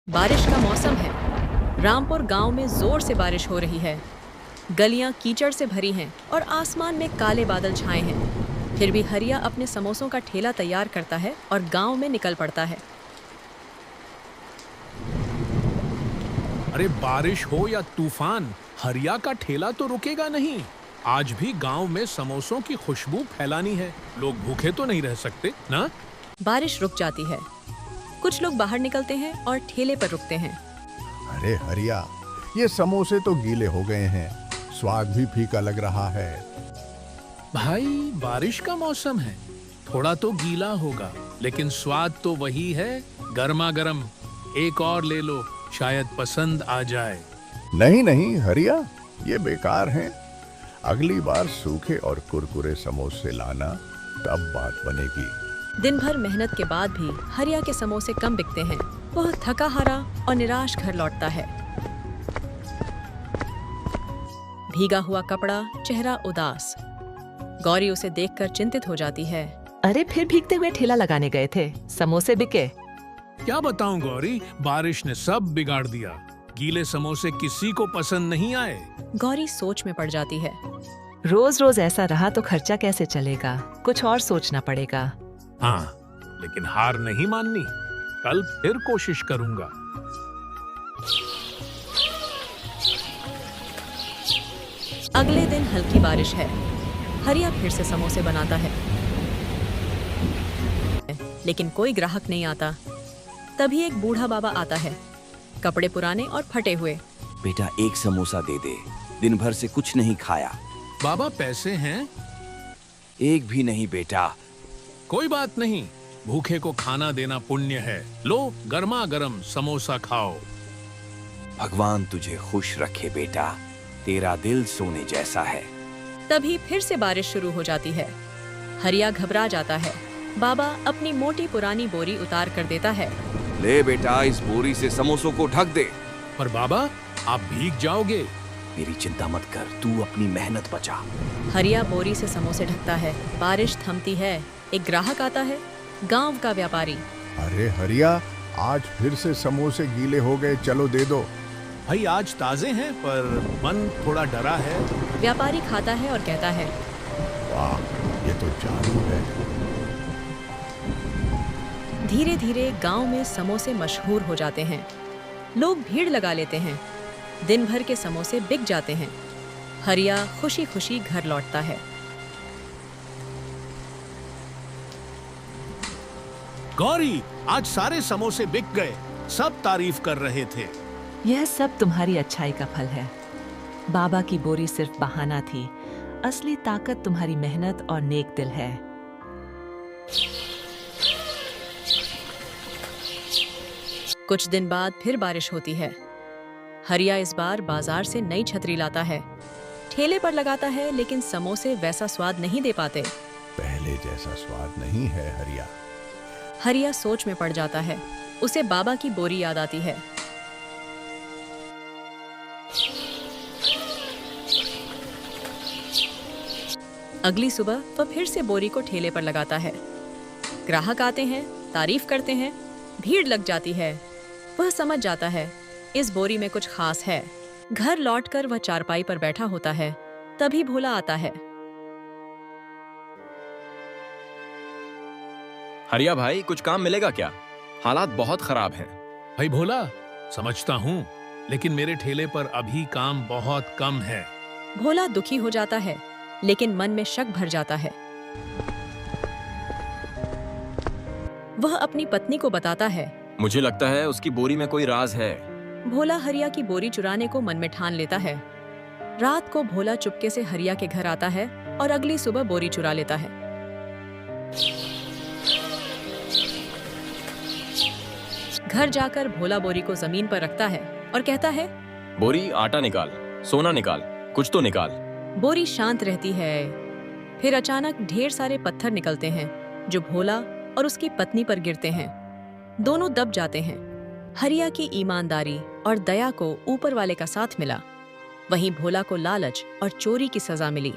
बारिश का मौसम है। रामपुर गांव में जोर से बारिश हो रही है। गलियां कीचड़ से भरी हैं और आसमान में काले बादल छाए हैं। फिर भी हरिया अपने समोसों का ठेला तैयार करता है और गांव में निकल पड़ता है। अरे बारिश हो या तूफान, हरिया का ठेला तो रुकेगा नहीं। आज भी गांव में समोसों की खुशबू फैलानी है। लोग भूखे तो नहीं रह सकते ना। बारिश रुक जाती है। कुछ लोग बाहर निकलते हैं और ठेले पर रुकते हैं। अरे हरिया, ये समोसे तो गीले हो गए हैं, स्वाद भी फीका लग रहा है। भाई बारिश का मौसम है, थोड़ा तो गीला होगा लेकिन स्वाद तो वही है, गर्मा गर्म। एक और ले लो, शायद पसंद आ जाए। नहीं नहीं हरिया, ये बेकार हैं। अगली बार सूखे और कुरकुरे समोसे लाना, तब बात बनेगी। दिन भर मेहनत के बाद भी हरिया के समोसे कम बिकते हैं। वह थका हारा और निराश घर लौटता है। भीगा हुआ कपड़ा, चेहरा उदास। गौरी उसे देखकर चिंतित हो जाती है। अरे फिर भीगते हुए ठेला लगाने गए थे, समोसे बिके? क्या बताऊं गौरी, बारिश ने सब बिगाड़ दिया। गीले समोसे किसी को पसंद नहीं आए। गौरी सोच में पड़ जाती है। रोज रोज ऐसा रहा तो खर्चा कैसे चलेगा? कुछ और सोचना पड़ेगा। हाँ, लेकिन हार नहीं माननी। कल फिर कोशिश करूंगा। अगले दिन हल्की बारिश है। हरिया फिर से समोसे बनाता है, लेकिन कोई ग्राहक नहीं आता। तभी एक बूढ़ा बाबा आता है, कपड़े पुराने और फटे हुए। बेटा एक समोसा दे दे, दिन भर से कुछ नहीं खाया। बाबा पैसे हैं? एक भी नहीं बेटा। कोई बात नहीं, भूखे को खाना देना पुण्य है। लो गर्मा गर्म समोसा खाओ। भगवान तुझे खुश रखे बेटा, तेरा दिल सोने जैसा है। तभी फिर से बारिश शुरू हो जाती है। हरिया घबरा जाता है। बाबा अपनी मोटी पुरानी बोरी उतार कर देता है। ले बेटा, इस बोरी से समोसों को ढक दे। पर बाबा, आप भीग जाओगे। मेरी चिंता मत कर, तू अपनी मेहनत बचा। हरिया बोरी से समोसे ढकता है। बारिश थमती है। एक ग्राहक आता है, गांव का व्यापारी। अरे हरिया, आज फिर से समोसे गीले हो गए, चलो दे दो। भाई आज ताजे हैं, पर मन थोड़ा डरा है। व्यापारी खाता है और कहता है, वाह, ये तो जादू है। धीरे धीरे गांव में समोसे मशहूर हो जाते हैं। लोग भीड़ लगा लेते हैं। दिन भर के समोसे बिक जाते हैं। हरिया खुशी खुशी घर लौटता है। गौरी, आज सारे समोसे बिक गए। सब तारीफ कर रहे थे। यह सब तुम्हारी अच्छाई का फल है। बाबा की बोरी सिर्फ बहाना थी, असली ताकत तुम्हारी मेहनत और नेक दिल है। कुछ दिन बाद फिर बारिश होती है। हरिया इस बार बाजार से नई छतरी लाता है। ठेले पर लगाता है, लेकिन समोसे वैसा स्वाद नहीं दे पाते। पहले जैसा स्वाद नहीं है हरिया। हरिया सोच में पड़ जाता है। उसे बाबा की बोरी याद आती है। अगली सुबह वह फिर से बोरी को ठेले पर लगाता है। ग्राहक आते हैं, तारीफ करते हैं, भीड़ लग जाती है। वह समझ जाता है इस बोरी में कुछ खास है। घर लौटकर वह चारपाई पर बैठा होता है। तभी भोला आता है। हरिया भाई, कुछ काम मिलेगा क्या? हालात बहुत खराब हैं। भाई भोला, समझता हूँ, लेकिन मेरे ठेले पर अभी काम बहुत कम है। भोला दुखी हो जाता है, लेकिन मन में शक भर जाता है। वह अपनी पत्नी को बताता है। मुझे लगता है उसकी बोरी में कोई राज है। भोला हरिया की बोरी चुराने को मन में ठान लेता है। रात को भोला चुपके से हरिया के घर आता है और अगली सुबह बोरी चुरा लेता है। घर जाकर भोला बोरी को जमीन पर रखता है और कहता है, बोरी, आटा निकाल, सोना निकाल, कुछ तो निकाल। बोरी शांत रहती है। फिर अचानक ढेर सारे पत्थर निकलते हैं, जो भोला और उसकी पत्नी पर गिरते हैं। दोनों दब जाते हैं। हरिया की ईमानदारी और दया को ऊपर वाले का साथ मिला। वहीं भोला को लालच और चोरी की सजा मिली।